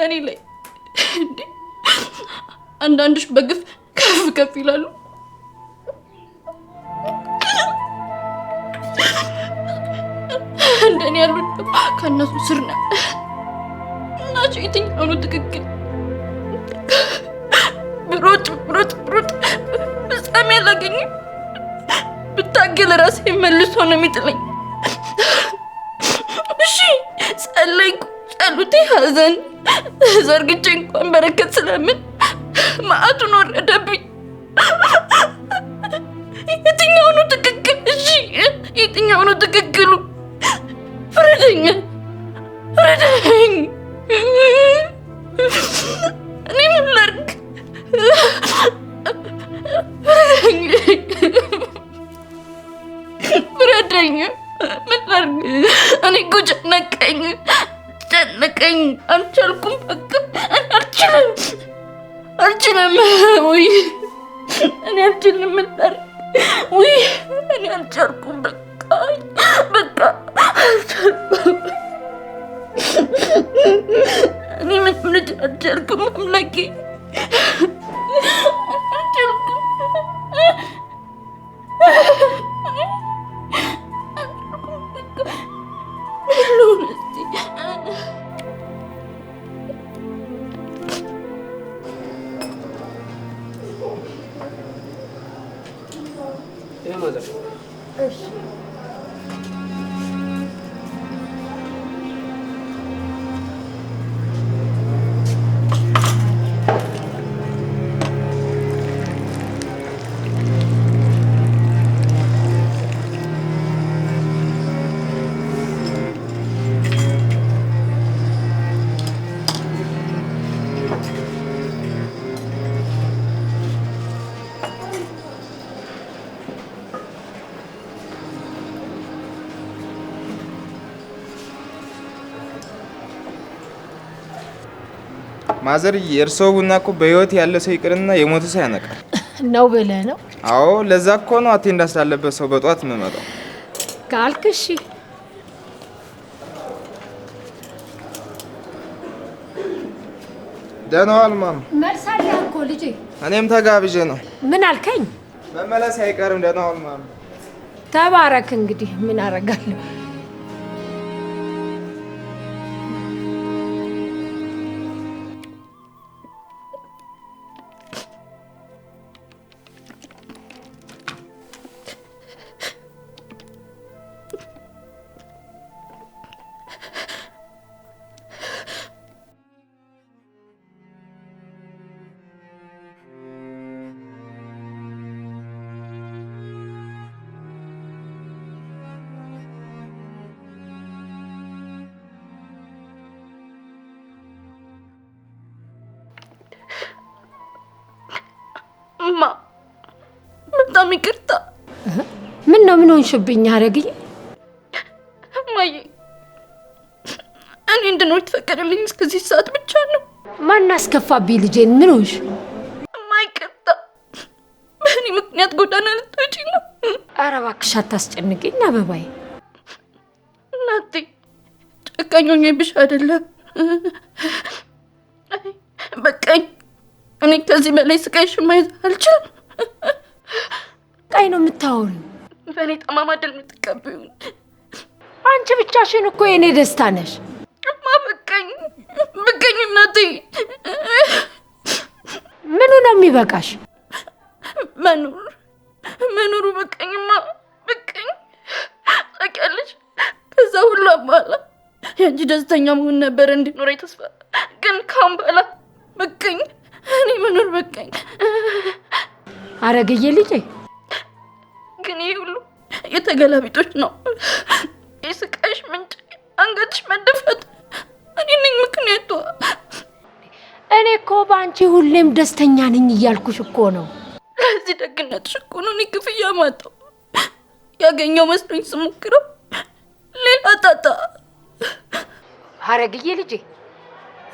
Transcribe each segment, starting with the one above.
በኔ ላይ እንዴ አንዳንድሽ በግፍ ከፍ ይላሉ እንደኔ ያሉት ከነሱ ስር ነው ናቸው የትኛው ነው ትክክል ብሮጥ በጣም ያላገኝ ብታገል ራሴ መልሶ ነው የሚጥለኝ እሺ ጸለይኩ ጸሎቴ ሐዘን ዘርግቼ እንኳን በረከት ስለምን ማአቱን ወረደብኝ የትኛው ነው ትክክል እሺ የትኛው ነው ትክክሉ ፍረደኝ እኔ ምን ላድርግ ፍረደኝ ምን ላድርግ እኔ እኮ ጨነቀኝ አልቻልኩም በቃ አልችልም ወይ እኔ አልችልም ምን ላድርግ ወይ እኔ አልቻልኩም በቃ አልቻልኩም እኔ ምንም ልጅ አልቻልኩም አምላኬ አልቻልኩም ማዘር የእርሶ ቡና እኮ በህይወት ያለ ሰው ይቅርና የሞተ ሰው ያነቃል ነው ብለህ ነው? አዎ ለዛ እኮ ነው አቴንዳንስ ላለበት ሰው በጧት የምመጣው ካልክ እሺ ደህና ዋል ማማ መልሳለሁ እኮ ልጄ እኔም ተጋብዤ ነው ምን አልከኝ መመለስ አይቀርም ደህና ዋል ማማ ተባረክ እንግዲህ ምን አረጋለሁ በጣም ይቅርታ ምን ሆንሽብኝ አረግዬ ማይ እኔ እንድኖር ተፈቀደልኝ እስከዚህ ሰዓት ብቻ ነው ማን አስከፋብኝ ልጄን ምን ሆንሽ ማይቅርታ በእኔ ምክንያት ጎዳና ልትወጪ ነው ኧረ እባክሽ አታስጨንቂኝ አበባዬ እናቴ ጨካኝ ሆኜብሽ አይደለም በቃኝ እኔ ከዚህ በላይ ስቃይሽ ማየት አልችልም ቃይ ነው የምታወሪው በእኔ ጠማማ ድል የምትቀበዩኝ አንቺ ብቻሽን እኮ የኔ ደስታ ነሽ በቃኝ እናቴ ምኑ ነው የሚበቃሽ መኖሩ በቃኝማ በቃኝ ታውቂያለሽ ከዛ ሁሉ በኋላ ያንቺ ደስተኛ መሆን ነበር እንዲኖረኝ ተስፋ ግን ካሁን በኋላ በቃኝ እኔ መኖር በቃኝ አረግዬ ልጄ ግን ይሄ ሁሉ የተገላቢጦች ነው የስቃይሽ ምንጭ አንገትሽ መደፋት እኔ ነኝ ምክንያቷ እኔ እኮ በአንቺ ሁሌም ደስተኛ ነኝ እያልኩሽ እኮ ነው ለዚህ ደግነትሽ እኮ ነው እኔ ክፍያ ማጣው ያገኘው መስሎኝ ስሞክረው ሌላ ጣጣ አረግዬ ልጄ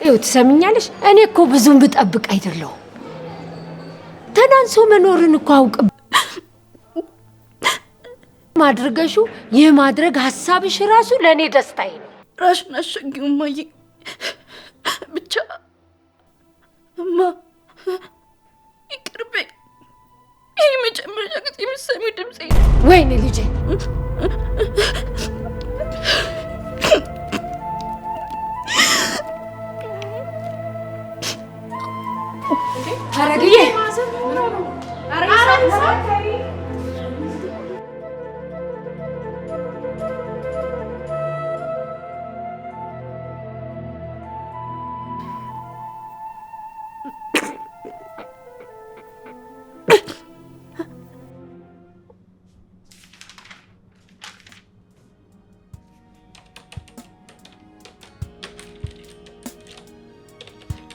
ይኸው ትሰሚኛለሽ እኔ እኮ ብዙም ብጠብቅ አይደለሁም ተናንሶ መኖርን እኮ አውቅ ማድረገሹ የማድረግ ሐሳብሽ ራሱ ለኔ ደስታዬ ነው ራስሽን አሸጊው ማይ ብቻ ወይኔ ልጄ ሐረግዬ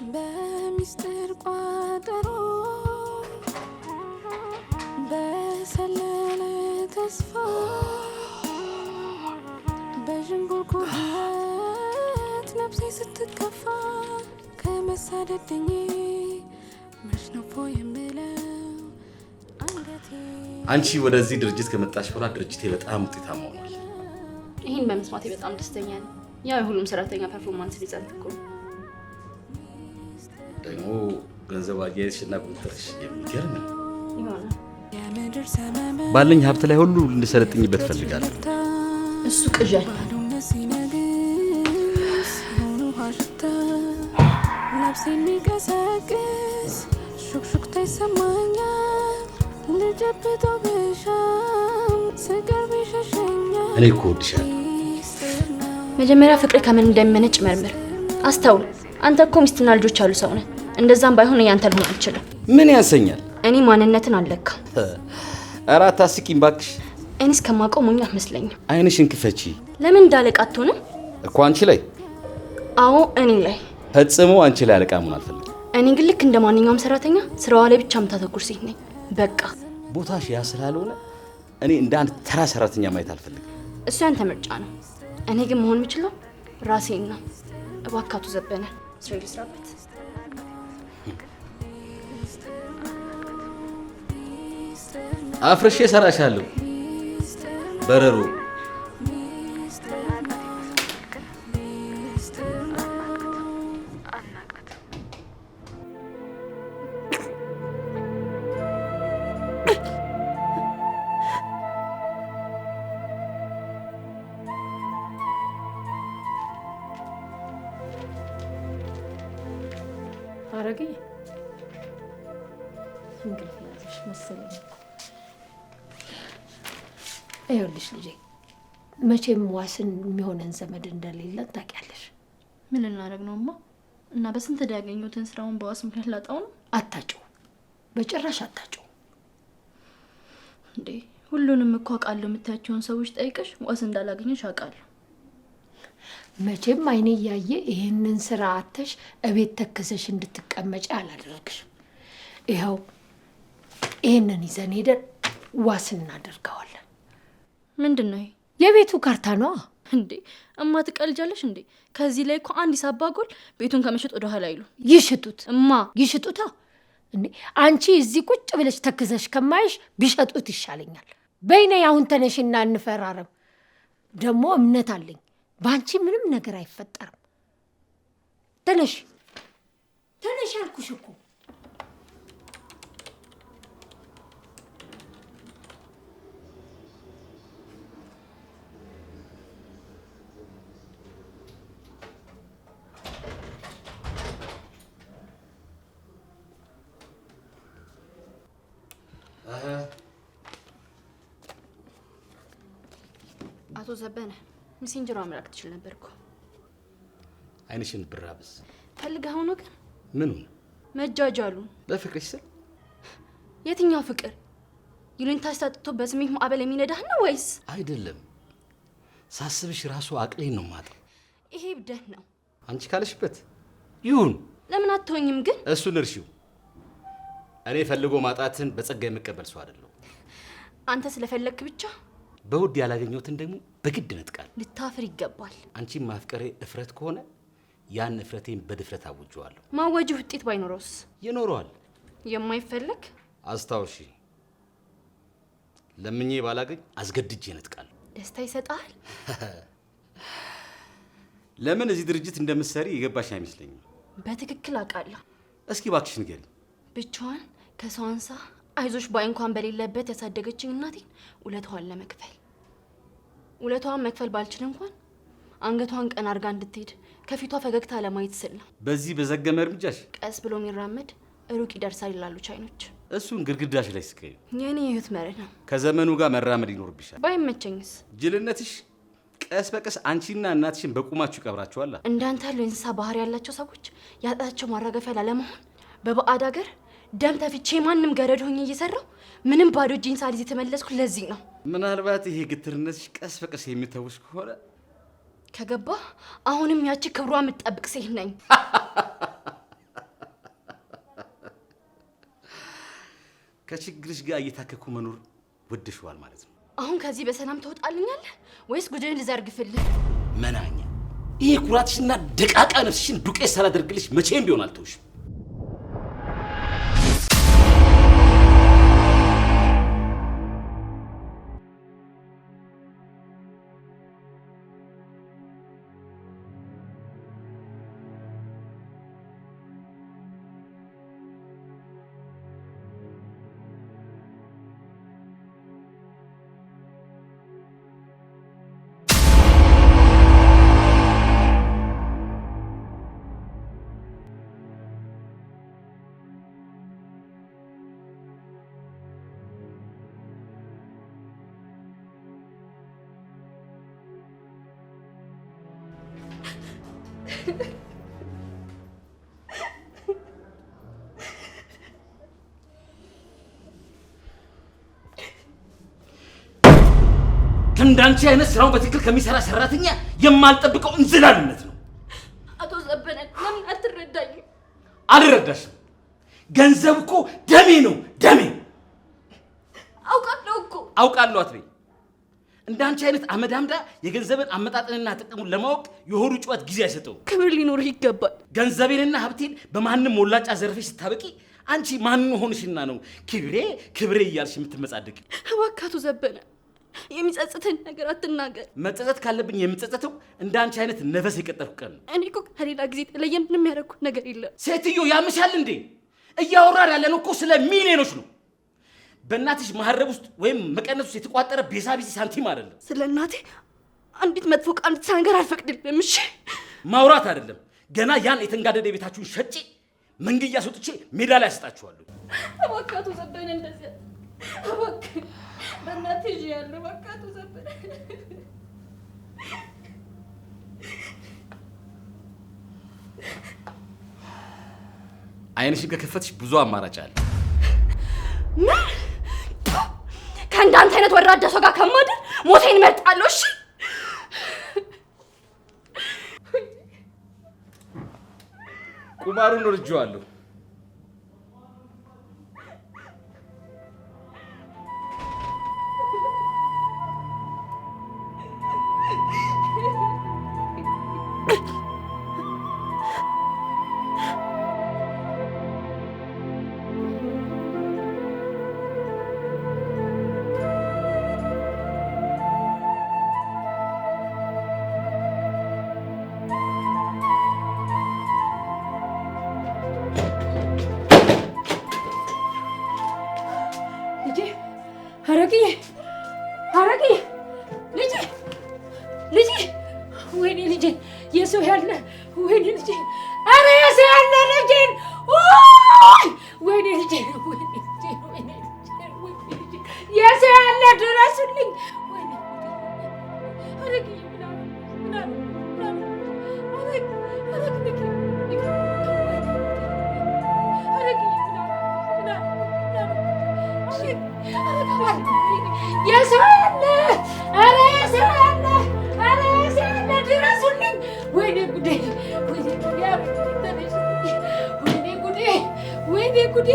በሚስጥር ቋጠሮ በሰለለ ተስፋ በዥንጉርጉርነት ነፍሴ ስትከፋ ከመሳደድኝ መሽነፎ የምለው አንገቴ። አንቺ ወደዚህ ድርጅት ከመጣሽ በኋላ ድርጅቴ በጣም ውጤታማ ሆኗል። ይህን በመስማቴ በጣም ደስተኛ ነኝ። ያው የሁሉም ሰራተኛ ፐርፎርማንስ ሊጸድቅ እኮ ደግሞ ገንዘብ አያያዝሽና ቁጥጥርሽ የሚገርም ነው። ይሆናል። ባለኝ ሀብት ላይ ሁሉ እንድሰለጥኝበት ፈልጋለሁ። እሱ ቅዣል። ነፍሴ የሚቀሰቅስ ሹክሹክታ ይሰማኛል። ልጀብጠው ብሻም ስቀርብ ይሸሸኛል። እኔ እኮ እወድሻለሁ። መጀመሪያ ፍቅር ከምን እንደሚመነጭ መርምር፣ አስተውል። አንተ እኮ ሚስትና ልጆች ያሉ ሰው ነህ። እንደዛም ባይሆን ያንተ ልሆን አልችልም። ምን ያንሰኛል? እኔ ማንነትን አለካ። ኧረ አታስቂኝ እባክሽ። እኔ እስከማውቀው ሞኝ አትመስለኝም። አይንሽን ክፈቺ። ለምን እንዳለቃ አትሆንም? እኮ አንቺ ላይ። አዎ እኔ ላይ። ፈጽሞ አንቺ ላይ አለቃ መሆን አልፈልግም። እኔ ግን ልክ እንደ ማንኛውም ሰራተኛ ስራዋ ላይ ብቻ የምታተኩር ሴት ነኝ። በቃ ቦታሽ ያ ስላልሆነ እኔ እንደ አንድ ተራ ሰራተኛ ማየት አልፈልግም። እሱ ያንተ ምርጫ ነው። እኔ ግን መሆን የምችለው ራሴን ነው። እባካቱ ዘበነ ስራ ልስራበት። አፍርሼ እሰራሻለሁ በረሮ። ሐረግዬ እንግዲህ ያዘሽ መሰለኝ። ይኸውልሽ ልጄ መቼም ዋስን የሚሆነን ዘመድ እንደሌለን ታውቂያለሽ። ምን እናደርግ ነው እማ? እና በስንት ያገኙትን ስራውን በዋስ ምክንያት ላጣው ነው? አታጭው፣ በጭራሽ አታጭው። እንዴ ሁሉንም እኮ አውቃለሁ የምታያቸውን ሰዎች ጠይቀሽ ዋስ እንዳላገኘሽ አውቃለሁ። መቼም አይኔ እያየ ይሄንን ስራ አተሽ እቤት ተከሰሽ እንድትቀመጪ አላደረግሽም። ይኸው ይሄንን ይዘን ሄደን ዋስ እናደርገዋለን። ምንድን ነው ይሄ? የቤቱ ካርታ ነዋ። እንዴ እማ ትቀልጃለሽ እንዴ? ከዚህ ላይ እኮ አንድ ሳባጎል ቤቱን ከመሸጥ ወደ ኋላ አይሉ። ይሽጡት እማ ይሽጡታ። እንዴ አንቺ እዚህ ቁጭ ብለሽ ተክዘሽ ከማይሽ ቢሸጡት ይሻለኛል። በይኔ አሁን ተነሽና እንፈራረም። ደግሞ እምነት አለኝ ባንቺ ምንም ነገር አይፈጠርም። ተነሽ ተነሽ አልኩሽ እኮ። አቶ ዘበነ ሚሴንጀሯ መላክ ትችል ነበር እኮ። አይንሽን ብራብስ ፈልገህ ሆኖ ግን ምኑን? መጃጃሉ በፍቅርሽ ስር። የትኛው ፍቅር? ይሉኝታሽ ታጥቶ በስሜት ማዕበል የሚነዳህ ነው ወይስ? አይደለም፣ ሳስብሽ ራሱ አቅሌን ነው ማጣው። ይሄ ብደህ ነው። አንቺ ካለሽበት ይሁን። ለምን አትሆኝም ግን? እሱን እርሺው። እኔ ፈልጎ ማጣትን በጸጋ የምቀበል ሰው አይደለሁ። አንተ ስለፈለግክ ብቻ በውድ ያላገኘሁትን ደግሞ በግድ ነጥቃል። ልታፍር ይገባል። አንቺን ማፍቀሬ እፍረት ከሆነ ያን እፍረቴን በድፍረት አውጀዋለሁ። ማወጅ ውጤት ባይኖረውስ? ይኖረዋል። የማይፈልግ አስታውሺ፣ ለምኜ ባላገኝ አስገድጄ ነጥቃለሁ። ደስታ ይሰጣል። ለምን እዚህ ድርጅት እንደምትሰሪ የገባሽ አይመስለኝም። በትክክል አውቃለሁ። እስኪ እባክሽ ንገሪኝ። ብቻዋን ከሰው አንሳ አይዞሽ ባይ እንኳን በሌለበት ያሳደገችኝ እናቴን ውለታዋን ለመክፈል ውለታዋን መክፈል ባልችል እንኳን አንገቷን ቀን አርጋ እንድትሄድ ከፊቷ ፈገግታ ለማየት ስል ነው። በዚህ በዘገመ እርምጃሽ ቀስ ብሎ የሚራመድ ሩቅ ይደርሳል ይላሉ ቻይኖች። እሱን ግድግዳሽ ላይ ስቀይ የኔ ህይወት መርህ ነው። ከዘመኑ ጋር መራመድ ይኖርብሻል። ባይመቸኝስ? ጅልነትሽ ቀስ በቀስ አንቺና እናትሽን በቁማችሁ ይቀብራችኋል። እንዳንተ ያለው የእንስሳ ባህሪ ያላቸው ሰዎች ያጣቸው ማራገፊያ ላለመሆን በባዕድ ሀገር ደም ተፍቼ ማንም ገረድ ሆኜ እየሰራው ምንም ባዶ እጄን ሳልይዝ የተመለስኩ ለዚህ ነው። ምናልባት ይሄ ግትርነትሽ ቀስ በቀስ የሚተውሽ ከሆነ ከገባ አሁንም ያቺ ክብሯ የምትጠብቅ ሴት ነኝ። ከችግርሽ ጋር እየታከኩ መኖር ወድሽዋል ማለት ነው። አሁን ከዚህ በሰላም ትወጣልኛለህ ወይስ ጉድን ልዘርግፍልህ? መናኛ ይሄ ኩራትሽና ደቃቃ ነፍስሽን ዱቄት ሳላደርግልሽ መቼም ቢሆን አልተውሽም። እንዳንቺ አይነት ስራውን በትክክል ከሚሰራ ሰራተኛ የማልጠብቀው እንዝላልነት ነው። አቶ ዘበነ ለምን አትረዳኝም? አልረዳሽም። ገንዘብ እኮ ደሜ ነው፣ ደሜ። አውቃለሁ አትበይ። እንዳንቺ አይነት አመዳምዳ የገንዘብን አመጣጥንና ጥቅሙን ለማወቅ የሆዱ ጩኸት ጊዜ አይሰጠውም። ክብር ሊኖርህ ይገባል። ገንዘቤንና ሀብቴን በማንም ሞላጫ ዘርፈሽ ስታበቂ አንቺ ማን ሆንሽና ነው ክብሬ እያልሽ የምትመጻደቂ? እባክህ አቶ ዘበነ የሚጸጽትን ነገር አትናገር። መጸጸት ካለብኝ የምጸጸተው እንዳንቺ አይነት ነፈስ የቀጠርኩ ቀን ነው። እኔ እኮ ከሌላ ጊዜ ተለየ ምንም ያደረኩት ነገር የለም። ሴትዮ ያምሻል እንዴ? እያወራን ያለነው እኮ ስለ ሚሊዮኖች ነው። በእናትሽ ማህረብ ውስጥ ወይም መቀነት ውስጥ የተቋጠረ ቤሳቢሲ ሳንቲም አይደለም። ስለ እናቴ አንዲት መጥፎ ቃል እንድትናገር አልፈቅድልም። እሺ ማውራት አይደለም። ገና ያን የተንጋደደ ቤታችሁን ሸጬ መንገድ ያስወጥቼ ሜዳ ላይ ያስጣችኋለሁ። እባክህ አቶ ዘበነ እንደዚህ እባክህ በእናትህ ይዤ ያለው እባክህ አቶ ዘበነ። አይንሽን ከከፈትሽ ብዙ አማራጭ አለ። ምን? ከእንዳንተ አይነት ወራዳ ሰው ጋር ከማደር ሞቴን እመርጣለሁ። እሺ ቁማሩን ወርጄዋለሁ። ወይኔ ልጄ የሰው ያለ ወይኔ ልጄ አረ የሰው ያለ ልጄ ወይኔ ልጄ የሰው ያለ ድረሱልኝ። ወይኔ አረግ የሰው ያለ አረ የሰው ያለ አረ የሰው ያለ ድረሱልኝ። ወይኔ ጉዴ ወይኔ ጉዴ ወይኔ ጉዴ ወይኔ ጉዴ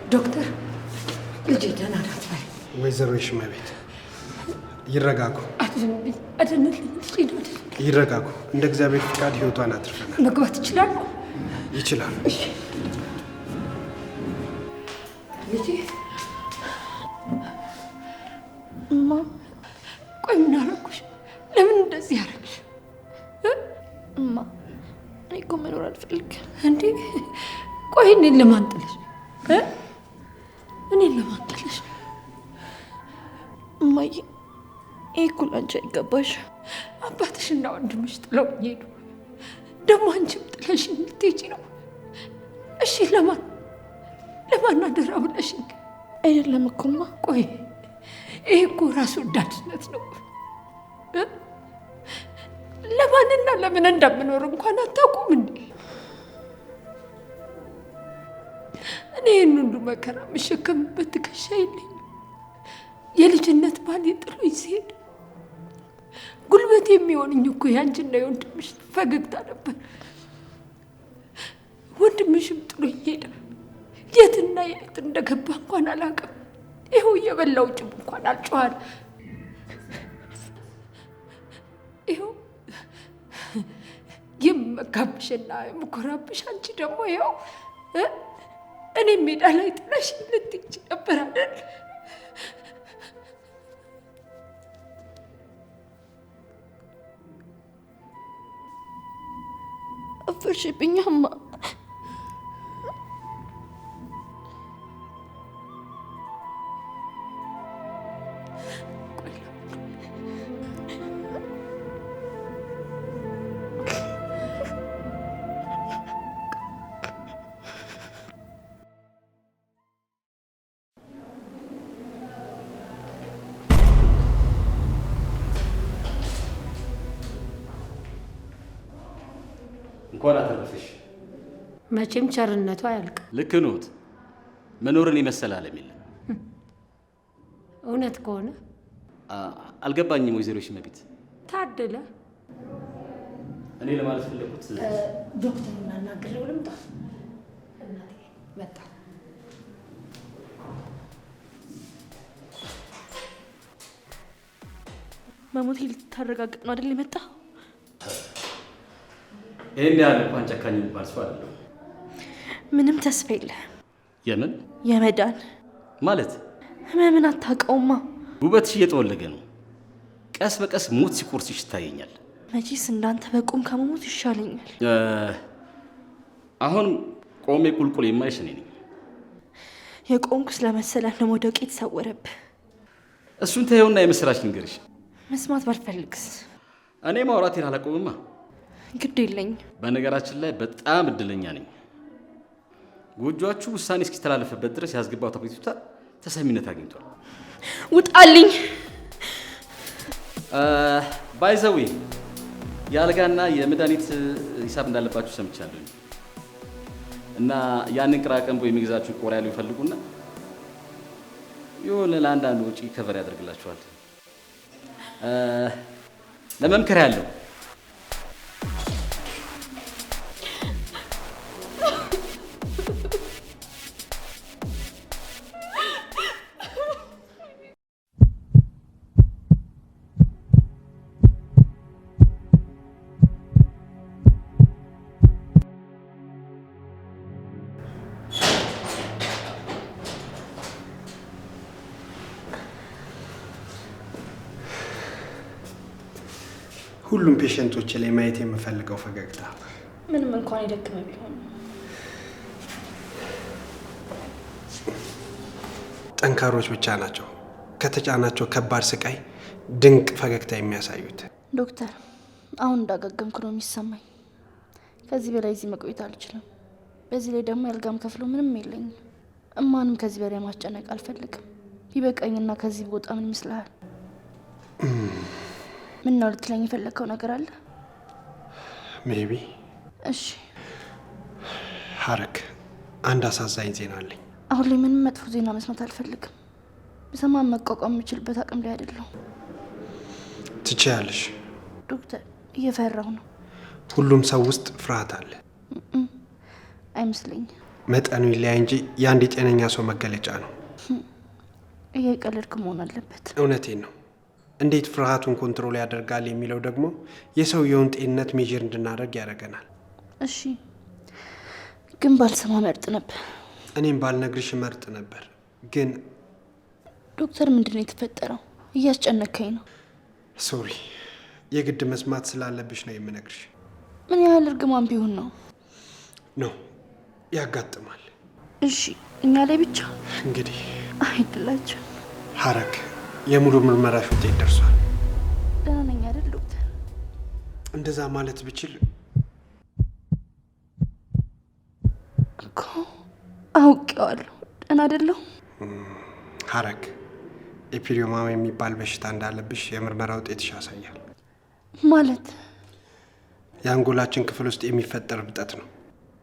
ዶክተር ልጄ ደህና ናት ባይ ወይዘሮ የሽመቤት ይረጋጉ። አድንልኝ ይረጋጉ። እንደ እግዚአብሔር ፍቃድ ህይወቷን አትርፈናል። መግባት ይችላል? ይችላል። እሺ ልጄ እማ ቆይ ምን አደረኩሽ? ለምን እንደዚህ አደረግሽ? እማ እኔ እኮ መኖር አልፈልግም። እንዴ ቆይ እኔን ለማን ጥለሽ እኔን ለማን ጥለሽ? እማዬ ይሄ እኮ ላንቺ አይገባሽም። አባትሽና ወንድምሽ ጥለው ሄዱ። ደግሞ አንቺም ጥለሽ ልትሄጂ ነው? እሺ ለማን አደራ ብለሽኝ? አይደለም እኮ እማ። ቆይ ይሄ እኮ ራስ ወዳድነት ነው። ለማንና ለምን እንደምኖር እንኳን አታውቁም እንዴ? እኔ ይህን ሁሉ መከራ የምሸከምበት ትከሻ የለኝም። የልጅነት ባሌ ጥሎኝ ሲሄድ ጉልበት የሚሆንኝ እኮ ያንቺና የወንድምሽ ፈገግታ ነበር። ወንድምሽም ጥሎኝ ሄደ። የትና የት እንደገባ እንኳን አላውቅም። ይኸው እየበላው ጭም እንኳን አልጮሃል። ይኸው የምመካብሽና የምኮራብሽ አንቺ ደግሞ ይኸው እኔ ሜዳ ላይ ጥለሽ ልትሄጂ ነበር አይደል? አፈርሽብኛማ። እንኳን አተረፈሽ። መቼም ቸርነቱ አያልቅ። ልክ ነዎት። መኖርን የመሰለ ዓለም የለም። እውነት ከሆነ አልገባኝም ወይዘሮ ሽመቤት። ታደለ እኔ ለማለት ፈለኩት ዶክተር እናናግረው ልምጣ። እናቴ መጣ። መሞቴ ልታረጋግጥ ነው አይደል የመጣ? ይሄን ያህል እንኳን ጨካኝ የሚባል ሰው አይደለም። ምንም ተስፋ የለህም? የምን የመዳን ማለት? ህመምን አታውቀውማ። ውበትሽ እየጠወለገ ነው። ቀስ በቀስ ሞት ሲቆርስሽ ይታየኛል። መቼስ እንዳንተ በቁም ከመሞት ይሻለኛል። አሁን ቆሜ ቁልቁል የማይሽ እኔ ነኝ። የቆምኩ ስለመሰለህ ነው መውደቄ የተሰወረብህ። እሱን ተይውና የምስራች ልንገርሽ። መስማት ባልፈልግስ? እኔ ማውራቴን አላቆምማ። ግድ የለኝም። በነገራችን ላይ በጣም እድለኛ ነኝ። ጎጆአችሁ ውሳኔ እስኪተላለፍበት ድረስ ያስገባው አቤቱታ ተሰሚነት አግኝቷል። ውጣልኝ። ባይዘዌ የአልጋና የመድኃኒት ሂሳብ እንዳለባችሁ ሰምቻለሁ እና ያንን ቅራቀንቦ የሚገዛችሁ ቆሪያ ላይ ይፈልጉና የሆነ ለአንዳንድ ወጪ ከቨር ያደርግላችኋል። ለመምከር ያለው ሁሉም ፔሸንቶች ላይ ማየት የምፈልገው ፈገግታ ምንም እንኳን የደከመ ቢሆን ጠንካሮች ብቻ ናቸው ከተጫናቸው ከባድ ስቃይ ድንቅ ፈገግታ የሚያሳዩት። ዶክተር፣ አሁን እንዳገገምኩ ነው የሚሰማኝ። ከዚህ በላይ እዚህ መቆየት አልችልም። በዚህ ላይ ደግሞ ያልጋም ከፍሎ ምንም የለኝም። እማንም ከዚህ በላይ ማስጨነቅ አልፈልግም። ቢበቃኝና ከዚህ ቦታ ምን ይመስልሃል? ምን ነው ልትለኝ የፈለግከው ነገር አለ? ሜቢ። እሺ ሀረግ፣ አንድ አሳዛኝ ዜና አለኝ። አሁን ላይ ምንም መጥፎ ዜና መስማት አልፈልግም። በሰማን መቋቋም የምችልበት አቅም ላይ አይደለሁም። ትችያለሽ ዶክተር፣ እየፈራሁ ነው። ሁሉም ሰው ውስጥ ፍርሃት አለ። አይመስለኝም። መጠኑ ይለያይ እንጂ የአንድ የጤነኛ ሰው መገለጫ ነው። ይሄ ቀለድክ መሆን አለበት። እውነቴን ነው። እንዴት ፍርሃቱን ኮንትሮል ያደርጋል የሚለው ደግሞ የሰውየውን ጤንነት ሜጀር እንድናደርግ ያደርገናል። እሺ ግን ባልሰማ መርጥ ነበር። እኔም ባልነግርሽ መርጥ ነበር። ግን ዶክተር ምንድነው የተፈጠረው? እያስጨነከኝ ነው። ሶሪ፣ የግድ መስማት ስላለብሽ ነው የምነግርሽ። ምን ያህል እርግማን ቢሆን ነው? ነው ያጋጥማል። እሺ እኛ ላይ ብቻ እንግዲህ አይደላችሁ። ሐረግ የሙሉ ምርመራሽ ውጤት ደርሷል። ደህና ነኝ አይደል ዶክተር? እንደዛ ማለት ብችል እኮ አውቄዋለሁ። ደህና አይደለሁ። ሐረግ ኤፒዲዮማም የሚባል በሽታ እንዳለብሽ የምርመራ ውጤትሽ ያሳያል። ማለት የአንጎላችን ክፍል ውስጥ የሚፈጠር እብጠት ነው።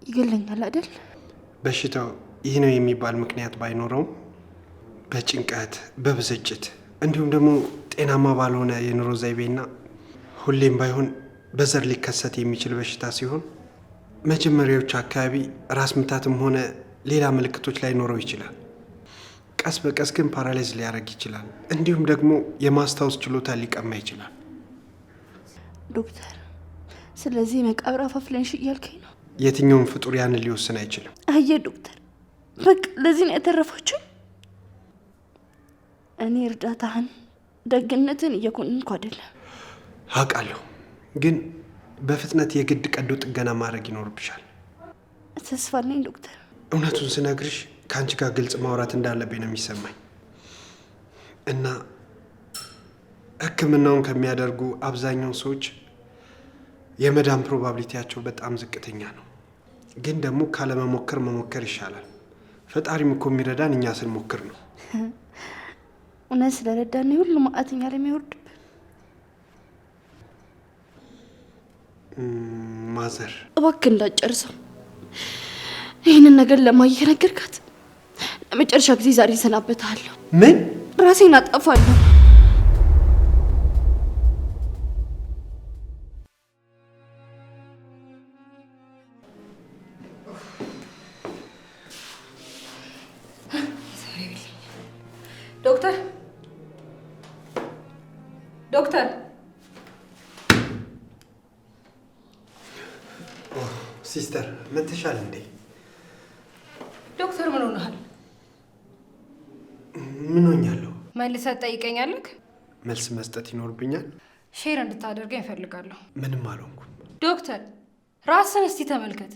ይገለኛል አይደል? በሽታው ይህ ነው የሚባል ምክንያት ባይኖረውም በጭንቀት በብስጭት እንዲሁም ደግሞ ጤናማ ባልሆነ የኑሮ ዘይቤና ሁሌም ባይሆን በዘር ሊከሰት የሚችል በሽታ ሲሆን መጀመሪያዎቹ አካባቢ ራስ ምታትም ሆነ ሌላ ምልክቶች ላይኖረው ይችላል። ቀስ በቀስ ግን ፓራላይዝ ሊያደርግ ይችላል። እንዲሁም ደግሞ የማስታወስ ችሎታ ሊቀማ ይችላል። ዶክተር ስለዚህ መቃብር አፋፍ ላይ ነሽ እያልከኝ ነው? የትኛውም ፍጡር ያንን ሊወስን አይችልም። አየህ ዶክተር፣ በቃ ለዚህ ነው ያተረፋችሁ። እኔ እርዳታህን ደግነትን እየኮንንኩ አይደለም። አውቃለሁ፣ ግን በፍጥነት የግድ ቀዶ ጥገና ማድረግ ይኖርብሻል። ተስፋ አለኝ ዶክተር። እውነቱን ስነግርሽ ከአንቺ ጋር ግልጽ ማውራት እንዳለብኝ ነው የሚሰማኝ እና ሕክምናውን ከሚያደርጉ አብዛኛው ሰዎች የመዳን ፕሮባቢሊቲያቸው በጣም ዝቅተኛ ነው። ግን ደግሞ ካለመሞከር መሞከር ይሻላል። ፈጣሪም እኮ የሚረዳን እኛ ስንሞክር ነው። እውነት ስለረዳን ሁሉ ማዕተኛ ለሚወርድብን ማዘር እባክህ እንዳጨርሰው። ይህንን ነገር ለማየ ነገርካት? ለመጨረሻ ጊዜ ዛሬ እሰናበትሃለሁ። ምን? ራሴን አጠፋለሁ። ዶክተር ዶክተር ሲስተር ምን ትሻል እንዴ? ዶክተር ምን ሆነሃል? ምን ሆኛለሁ? መልሰህ ትጠይቀኛለህ? መልስ መስጠት ይኖርብኛል። ሼር እንድታደርገኝ እፈልጋለሁ። ምንም አልሆንኩም። ዶክተር ራስን እስቲ ተመልከት።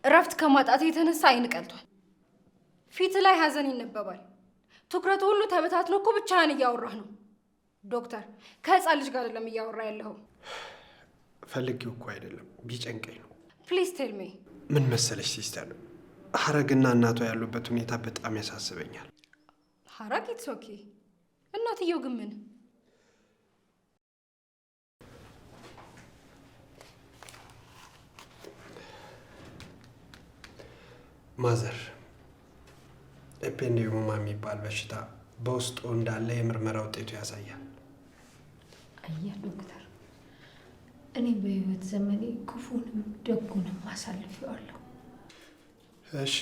እረፍት ከማጣት የተነሳ አይን ቀልቷል። ፊት ላይ ሀዘን ይነበባል። ትኩረቱ ሁሉ ተበታትኖ እኮ ብቻህን እያወራህ ነው። ዶክተር ከህፃን ልጅ ጋር አይደለም እያወራ ያለኸው። ፈልጌው እኮ አይደለም፣ ቢጨንቀኝ ነው። ፕሊዝ ቴል ሚ። ምን መሰለሽ ሲስተር፣ ሐረግና እናቷ ያሉበት ሁኔታ በጣም ያሳስበኛል። ሐረግ ኢትስ ኦኬ። እናትየው ግን ምን? ማዘር ኤፒዲዮማ የሚባል በሽታ በውስጡ እንዳለ የምርመራ ውጤቱ ያሳያል። አየህ ዶክተር፣ እኔ በህይወት ዘመኔ ክፉንም ደጉንም አሳልፌዋለሁ። እሺ፣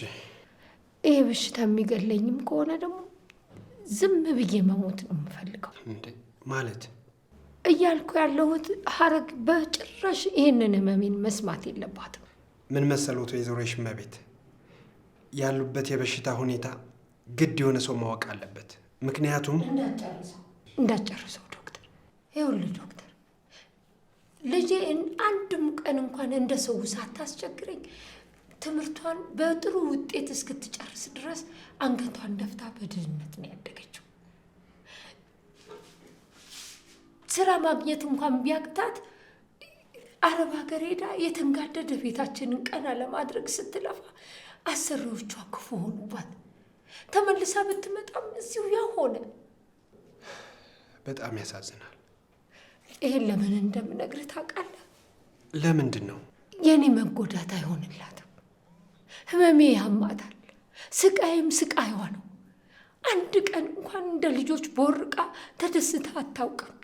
ይህ በሽታ የሚገለኝም ከሆነ ደግሞ ዝም ብዬ መሞት ነው የምፈልገው። እንዴ ማለት እያልኩ ያለሁት ሐረግ በጭራሽ ይህንን ህመሜን መስማት የለባትም። ምን መሰሎት ወይዘሮ የሽመቤት፣ ያሉበት የበሽታ ሁኔታ ግድ የሆነ ሰው ማወቅ አለበት። ምክንያቱም እንዳጨርሰው ዶክተር፣ ይኸውልህ ዶክተር፣ ልጄ አንድም ቀን እንኳን እንደ ሰው ሳታስቸግረኝ ትምህርቷን በጥሩ ውጤት እስክትጨርስ ድረስ አንገቷን ደፍታ በድህነት ነው ያደገችው። ስራ ማግኘት እንኳን ቢያቅታት አረብ ሀገር ሄዳ የተንጋደደ ቤታችንን ቀና ለማድረግ ስትለፋ አሰሪዎቿ ክፉ ሆኑባት። ተመልሳ ብትመጣም እዚሁ ያ ሆነ። በጣም ያሳዝናል። ይሄን ለምን እንደምነግርህ ታውቃለህ? ለምንድን ነው? የኔ መጎዳት አይሆንላትም። ህመሜ ያማታል፣ ስቃይም ስቃይዋ ነው። አንድ ቀን እንኳን እንደ ልጆች ቦርቃ ተደስታ አታውቅም።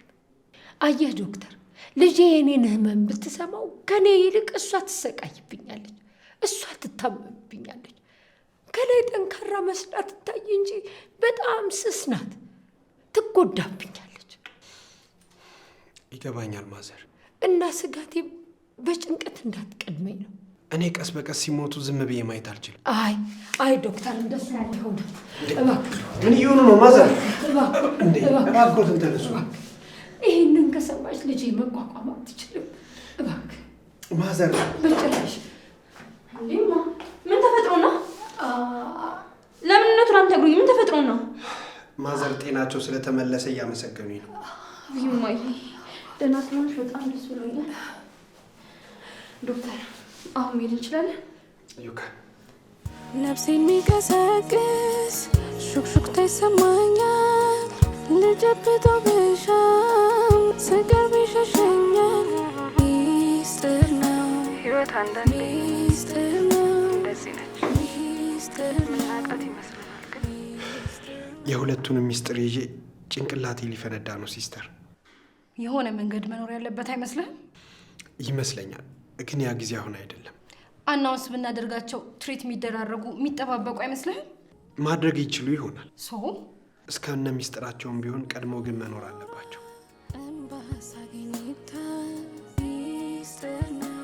አየህ ዶክተር፣ ልጄ የኔን ህመም ብትሰማው ከኔ ይልቅ እሷ ትሰቃይብኛለች፣ እሷ ትታመምብኛለች። ከላይ ጠንካራ መስላ ትታይ እንጂ በጣም ስስ ናት። ትጎዳብኛለች። ይገባኛል ማዘር። እና ስጋቴ በጭንቀት እንዳትቀድመኝ ነው። እኔ ቀስ በቀስ ሲሞቱ ዝም ብዬ ማየት አልችልም። አይ ዶክተር እንደሱ አይሆንም። እባክህ ምን እየሆኑ ነው ማዘር? እባክህ ተነሱ። ይህንን ከሰማች ልጄ መቋቋም አትችልም። እባክህ ማዘር። በጭራሽ። እንዴማ ምን ተፈጥሮ ነው? ለምን ነው ትራም ተግሩኝ? ምን ተፈጥሮ ነው? ማዘር ጤናቸው ስለተመለሰ እያመሰገኑኝ ነው። ይማይ ደህና ስለሆንሽ በጣም ደስ ብሎኛል። ዶክተር አሁን መሄድ እንችላለን? ዩካ ነፍሴን የሚቀሰቅስ ሹክሹክታ ይሰማኛል። ልጨብጠው ብሻም ስቀርብ ይሸሸኛል። ሚስጥር ነው ህይወት አንዳንዴ ሚስጥር ነው እንደዚህ ነች። ሚስጥር ነው ናቃት ይመስለናል፣ ግን የሁለቱንም ሚስጥር ይዤ ጭንቅላቴ ሊፈነዳ ነው ሲስተር። የሆነ መንገድ መኖር ያለበት አይመስልህም? ይመስለኛል፣ ግን ያ ጊዜ አሁን አይደለም። አናውንስ ብናደርጋቸው ትሪት የሚደራረጉ የሚጠባበቁ አይመስልህም? ማድረግ ይችሉ ይሆናል። እስከነ ሚስጥራቸውም ቢሆን ቀድሞ ግን መኖር አለባቸው።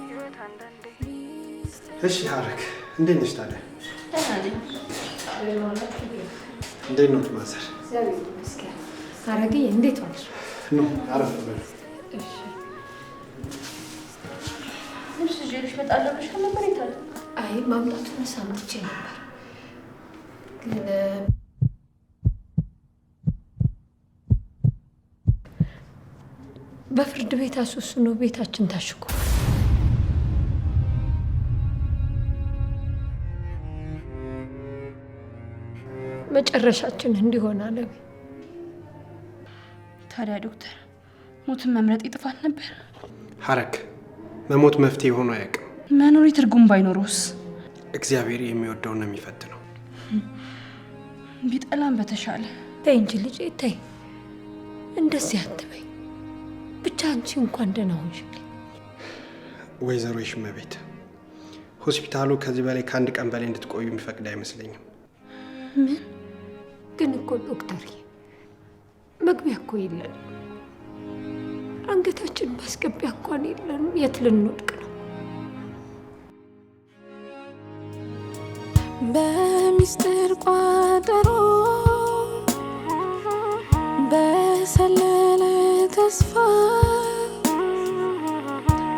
ህይወት አንዳንዴ እሺ ሀረግ፣ እንዴት ነሽ ታዲያ? እንዴት ነው ማዘር? ሀረግ እንዴት ዋልሽ? ነው አረፍ በሉ። ልብስ ይዤልሽ እመጣለሁ ብለሽ ነበር። የት አለ? አይ ማምጣቱን ሰምቼ ነበር፣ ግን በፍርድ ቤት አስወስኖ ቤታችን ታሽጎ መጨረሻችን እንዲሆን አለኝ። ታዲያ ዶክተር ሞትን መምረጥ ይጥፋት ነበር? ሀረግ፣ መሞት መፍትሄ ሆኖ አያውቅም። መኖሪ ትርጉም ባይኖረውስ? እግዚአብሔር የሚወደውን ነው የሚፈትነው። ቢጠላም በተሻለ። ተይ እንጂ ልጄ ተይ፣ እንደዚህ አትበይ። ብቻ አንቺ እንኳን ደህና ሆንሽልኝ። ወይዘሮ የሽመቤት ሆስፒታሉ ከዚህ በላይ ከአንድ ቀን በላይ እንድትቆዩ የሚፈቅድ አይመስለኝም። ምን ግን እኮ ዶክተር መግቢያ እኮ የለንም፣ አንገታችን ማስገቢያ እንኳን የለንም። የት ልንወድቅ ነው? በሚስጥር ቋጠሮ በሰለለ ተስፋ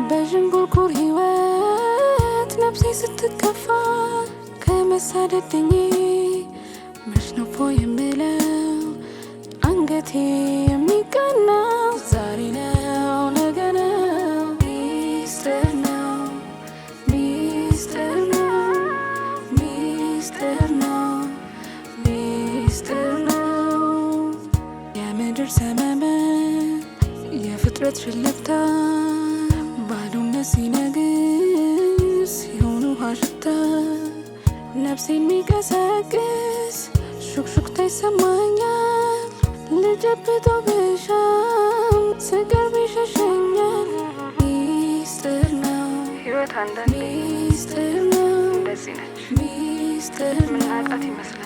በዥንጉርጉር ህይወት ነፍሴ ስትከፋ ከመሳደድኝ መሽነፎ የምለው አንገቴ የሚቀናው ዛሬ ነው ነገ ነው። ሚስጥር ነው ሚስጥር ነው ሚስጥር ነው ሚስጥር ነው። የምድር ሰመመን የፍጥረት ሽለታ ባዶነት ሲነግስ ሲሆኑ ውሃ ሽታ ነፍሴን የሚቀሰቅስ ሹክሹክታ ይሰማኛል። ልጨብጠው ብሻም ስቀርብ ይሸሸኛል። ሚስጥር ነው ህይወት አንዳንዴ ሚስጥር ነው እንደዚህ ነች። ሚስጥር ነው ናቃት ይመስለናል።